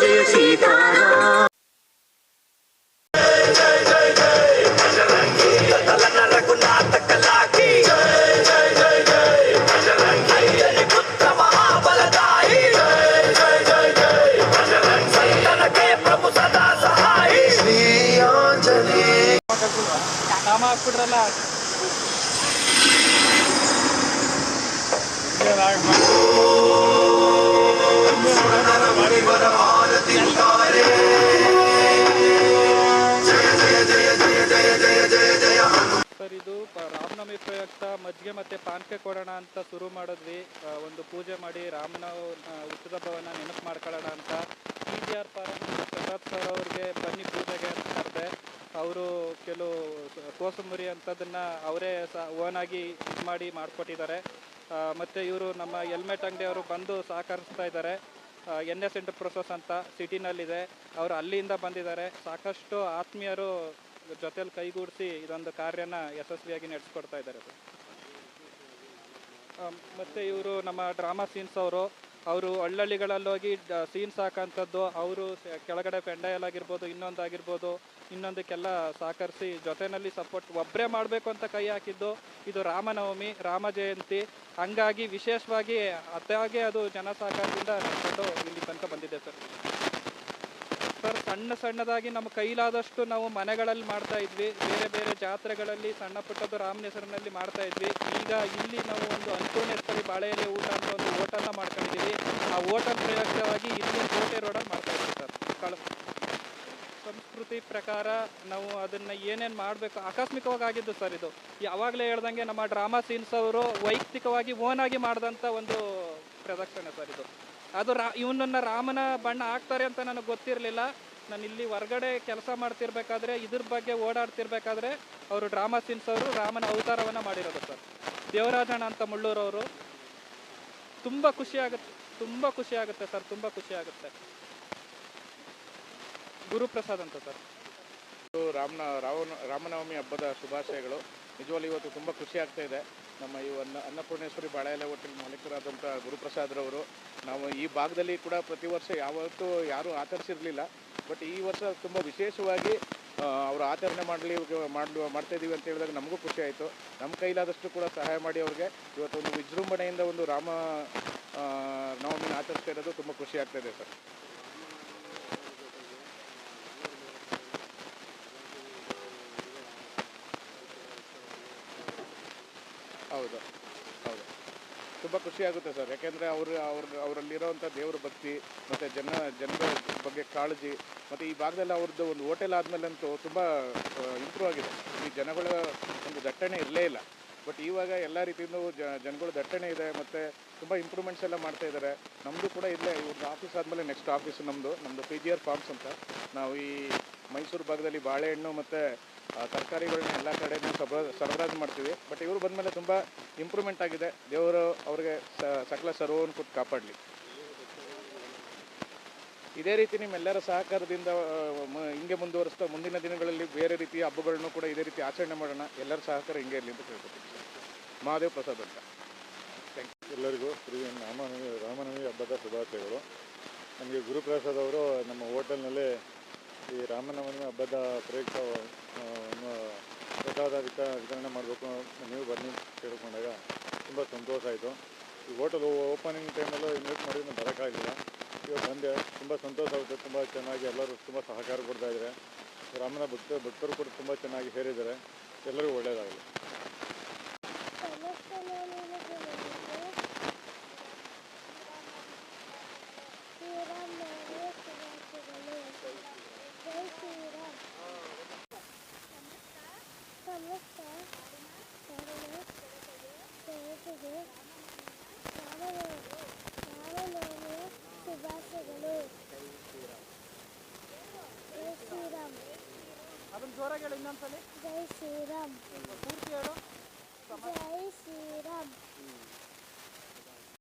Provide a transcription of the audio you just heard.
जय सीताराम। नाम हाक्बिट्रಲ್ಲ ಸರ್ ಇದು ರಾಮನವಮಿ ಪ್ರಯುಕ್ತ ಮಜ್ಜಿಗೆ ಮತ್ತು ಪಾನಕ ಕೊಡೋಣ ಅಂತ ಶುರು ಮಾಡಿದ್ವಿ. ಒಂದು ಪೂಜೆ ಮಾಡಿ ರಾಮನ ಹುಟ್ಟಿದ ಹಬ್ಬವನ್ನು ನೆನಪು ಮಾಡ್ಕೊಳ್ಳೋಣ ಅಂತ PGR ಫಾರಂ ಪ್ರಸಾದ್ ಸರ್ ಅವ್ರಿಗೆ ಬನ್ನಿ ಪೂಜೆಗೆ ಅಂತ ಕರೆದೆ. ಅವರು ಕೆಲವು ಕೋಸಂಬರಿ ಅಂಥದ್ದನ್ನು ಅವರೇ ಓನಾಗಿ ಇದು ಮಾಡಿ ಮಾಡಿಕೊಟ್ಟಿದ್ದಾರೆ. ಮತ್ತು ಇವರು ನಮ್ಮ ಹೆಲ್ಮೆಟ್ ಅಂಗಡಿಯವರು ಬಂದು ಸಹಕರಿಸ್ತಾ ಇದ್ದಾರೆ. NS ಎಂಟರ್ಪ್ರೈಸಸ್ ಅಂತ ಸಿಟಿನಲ್ಲಿದೆ, ಅವರು ಅಲ್ಲಿಂದ ಬಂದಿದ್ದಾರೆ. ಸಾಕಷ್ಟು ಆತ್ಮೀಯರು ಜೊತೆಲಿ ಕೈಗೂಡಿಸಿ ಇದೊಂದು ಕಾರ್ಯನ ಯಶಸ್ವಿಯಾಗಿ ನಡೆಸ್ಕೊಡ್ತಾ ಇದ್ದಾರೆ. ಮತ್ತು ಇವರು ನಮ್ಮ ಡ್ರಾಮಾ ಸೀನ್ಸ್ ಅವರು ಹಳ್ಳಿಗಳಲ್ಲೋಗಿ ಸೀನ್ಸ್ ಹಾಕೋಂಥದ್ದು, ಅವರು ಕೆಳಗಡೆ ಪೆಂಡಾಯಲ್ ಆಗಿರ್ಬೋದು, ಇನ್ನೊಂದಕ್ಕೆಲ್ಲ ಸಹಕರಿಸಿ ಜೊತೆಯಲ್ಲಿ ಸಪೋರ್ಟ್ ಒಬ್ಬರೇ ಮಾಡಬೇಕು ಅಂತ ಕೈ ಹಾಕಿದ್ದು. ಇದು ರಾಮನವಮಿ, ರಾಮ ಜಯಂತಿ, ಹಂಗಾಗಿ ವಿಶೇಷವಾಗಿ ಅದಾಗೆ ಅದು ಜನ ಸಹಕಾರದಿಂದ ನಡೆಕೊಂಡು ಇಲ್ಲಿ ತನಕ ಬಂದಿದೆ ಸರ್. ಸಣ್ಣದಾಗಿ ನಮ್ಮ ಕೈಲಾದಷ್ಟು ನಾವು ಮನೆಗಳಲ್ಲಿ ಮಾಡ್ತಾ ಇದ್ವಿ. ಬೇರೆ ಜಾತ್ರೆಗಳಲ್ಲಿ ಸಣ್ಣ ಪುಟ್ಟದ್ದು ರಾಮನ ಹೆಸರಿನಲ್ಲಿ ಮಾಡ್ತಾ ಇದ್ವಿ. ಈಗ ಇಲ್ಲಿ ನಾವು ಒಂದು ಅನ್ನಪೂರ್ಣೇಶ್ವರಿ ಬಾಳೆ ಎಲೆ ಊಟ ಅಂತ ಒಂದು ಹೋಟೆಲ್ನ ಮಾಡ್ಕೊಂಡಿದ್ದೀವಿ. ಆ ಹೋಟೆಲ್ ಪ್ರಯುಕ್ತವಾಗಿ ಇಲ್ಲಿ ಕೋಟೆ ರೋಡಲ್ಲಿ ಮಾಡ್ತಾ ಇದ್ವಿ ಸರ್. ಸಂಸ್ಕೃತಿ ಪ್ರಕಾರ ನಾವು ಅದನ್ನು ಏನೇನು ಮಾಡಬೇಕು ಆಕಸ್ಮಿಕವಾಗಿ ಆಗಿದ್ದು ಸರ್. ಇದು ಯಾವಾಗಲೇ ಹೇಳ್ದಂಗೆ ನಮ್ಮ ಡ್ರಾಮಾ ಸೀನ್ಸ್ ಅವರು ವೈಯಕ್ತಿಕವಾಗಿ ಓನಾಗಿ ಮಾಡಿದಂಥ ಒಂದು ಪ್ರದರ್ಶನ ಸರ್ ಇದು. ಅದು ಇವನನ್ನು ರಾಮನ ಬಣ್ಣ ಹಾಕ್ತಾರೆ ಅಂತ ನನಗೆ ಗೊತ್ತಿರಲಿಲ್ಲ. ನಾನು ಇಲ್ಲಿ ಹೊರಗಡೆ ಕೆಲಸ ಮಾಡ್ತಿರ್ಬೇಕಾದ್ರೆ, ಇದ್ರ ಬಗ್ಗೆ ಓಡಾಡ್ತಿರ್ಬೇಕಾದ್ರೆ ಅವರು ಡ್ರಾಮಾ ಸೀನ್ಸ್ ಅವರು ರಾಮನ ಅವತಾರವನ್ನು ಮಾಡಿರೋದು ಸರ್. ದೇವರಾಜಣ್ಣ ಅಂತ ಮುಳ್ಳೂರವರು. ತುಂಬ ಖುಷಿ ಆಗುತ್ತೆ ಸರ್, ತುಂಬ ಖುಷಿ ಆಗುತ್ತೆ. ಗುರುಪ್ರಸಾದ್ ಅಂತ ಸರ್. ರಾಮನವಮಿ ಹಬ್ಬದ ಶುಭಾಶಯಗಳು. ನಿಜವಾಗ್ಲೂ ಇವತ್ತು ತುಂಬ ಖುಷಿ ಆಗ್ತಾ ಇದೆ. ನಮ್ಮ ಈ ಅನ್ನಪೂರ್ಣೇಶ್ವರಿ ಬಾಳೆಎಲೆ ಹೋಟೆಲ್ ಮಾಲೀಕರಾದಂಥ ಗುರುಪ್ರಸಾದ್ರವರು, ನಾವು ಈ ಭಾಗದಲ್ಲಿ ಕೂಡ ಪ್ರತಿ ವರ್ಷ ಯಾವತ್ತೂ ಯಾರೂ ಆಚರಿಸಿರಲಿಲ್ಲ. ಬಟ್ ಈ ವರ್ಷ ತುಂಬ ವಿಶೇಷವಾಗಿ ಅವರು ಆಚರಣೆ ಮಾಡ್ತಾಯಿದ್ದೀವಿ ಅಂತ ಹೇಳಿದಾಗ ನಮಗೂ ಖುಷಿ ಆಯಿತು. ನಮ್ಮ ಕೈಲಾದಷ್ಟು ಕೂಡ ಸಹಾಯ ಮಾಡಿ ಅವ್ರಿಗೆ ಇವತ್ತೊಂದು ವಿಜೃಂಭಣೆಯಿಂದ ಒಂದು ರಾಮ ನವಮಿನ ಆಚರಿಸ್ತಾ ಇರೋದು ತುಂಬ ಖುಷಿ ಆಗ್ತಾಯಿದೆ ಸರ್. ಹೌದು, ತುಂಬ ಖುಷಿ ಆಗುತ್ತೆ ಸರ್. ಯಾಕೆಂದರೆ ಅವರಲ್ಲಿರೋವಂಥ ದೇವ್ರ ಭಕ್ತಿ ಮತ್ತು ಜನರ ಬಗ್ಗೆ ಕಾಳಜಿ, ಮತ್ತು ಈ ಭಾಗದಲ್ಲಿ ಅವ್ರದ್ದು ಒಂದು ಹೋಟೆಲ್ ಆದಮೇಲಂತೂ ತುಂಬ ಇಂಪ್ರೂವ್ ಆಗಿದೆ. ಈ ಜನಗಳ ಒಂದು ದಟ್ಟಣೆ ಇರಲೇ ಇಲ್ಲ. ಬಟ್ ಇವಾಗ ಎಲ್ಲ ರೀತಿಯೂ ಜನಗಳ ದಟ್ಟಣೆ ಇದೆ, ಮತ್ತು ತುಂಬ ಇಂಪ್ರೂವ್ಮೆಂಟ್ಸ್ ಎಲ್ಲ ಮಾಡ್ತಾಯಿದ್ದಾರೆ. ನಮ್ಮದು ಕೂಡ ಇಲ್ಲೇ ಇವ್ರದ್ದು ಆಫೀಸ್ ಆದಮೇಲೆ ನೆಕ್ಸ್ಟ್ ಆಫೀಸು ನಮ್ಮದು PGR ಫಾರ್ಮ್ಸ್ ಅಂತ. ನಾವು ಈ ಮೈಸೂರು ಭಾಗದಲ್ಲಿ ಬಾಳೆಹಣ್ಣು ಮತ್ತು ತರಕಾರಿಗಳನ್ನ ಎಲ್ಲ ಕಡೆಯೂ ಸರಬರಾಜು ಮಾಡ್ತೀವಿ. ಬಟ್ ಇವರು ಬಂದಮೇಲೆ ತುಂಬ ಇಂಪ್ರೂವ್ಮೆಂಟ್ ಆಗಿದೆ. ದೇವರು ಅವ್ರಿಗೆ ಸಕಲ ಸರ್ವವನ್ನು ಕೊಟ್ಟು ಕಾಪಾಡಲಿ. ಇದೇ ರೀತಿ ನಿಮ್ಮೆಲ್ಲರ ಸಹಕಾರದಿಂದ ಹಿಂಗೆ ಮುಂದುವರಿಸ್ತಾ ಮುಂದಿನ ದಿನಗಳಲ್ಲಿ ಬೇರೆ ರೀತಿಯ ಹಬ್ಬಗಳನ್ನು ಕೂಡ ಇದೇ ರೀತಿ ಆಚರಣೆ ಮಾಡೋಣ. ಎಲ್ಲರ ಸಹಕಾರ ಹಿಂಗೆ ಇರಲಿ ಅಂತ ಕೇಳ್ಕೊತೀನಿ. ಮಹಾದೇವ್ ಪ್ರಸಾದ್ ಅಂತ. Thank you. ಎಲ್ಲರಿಗೂ ರಾಮನವಮಿ ಹಬ್ಬದ ಶುಭಾಶಯಗಳು. ನನಗೆ ಗುರುಪ್ರಸಾದ್ ಅವರು ನಮ್ಮ ಹೋಟೆಲ್ನಲ್ಲಿ ಈ ರಾಮನವಮಿ ಹಬ್ಬದ ಪ್ರಯುಕ್ತ ಪ್ರಸಾದ ವಿತರಣೆ ಮಾಡಬೇಕು, ನೀವು ಬನ್ನಿ ಕೇಳ್ಕೊಂಡಾಗ ತುಂಬ ಸಂತೋಷ ಆಯಿತು. ಈ ಹೋಟೆಲ್ ಓಪನಿಂಗ್ ಟೈಮಲ್ಲೂ ಇನ್ವೈಟ್ ಮಾಡಿದ್ರೆ ಬರೋಕ್ಕಾಗಲಿಲ್ಲ. ಇವಾಗ ಬಂದೆ, ತುಂಬ ಸಂತೋಷ ಆಗುತ್ತೆ. ತುಂಬ ಚೆನ್ನಾಗಿ ಎಲ್ಲರೂ ತುಂಬ ಸಹಕಾರ ಕೊಡ್ತಾಯಿದ್ದಾರೆ. ರಾಮನ ಭಕ್ತರು ಕೂಡ ತುಂಬ ಚೆನ್ನಾಗಿ ಸೇರಿದ್ದಾರೆ. ಎಲ್ಲರಿಗೂ ಒಳ್ಳೆಯದಾಗಲಿ. ಅದನ್ನು ಜೋರಾಗಿ ಹೇಳಿ ಇನ್ನೊಂದ್ಸಲಿ. ಜೈ ಶ್ರೀರಾಮ್. ಪೂರ್ತಿ ಹೇಳು. ಜೈ ಶ್ರೀರಾಮ್.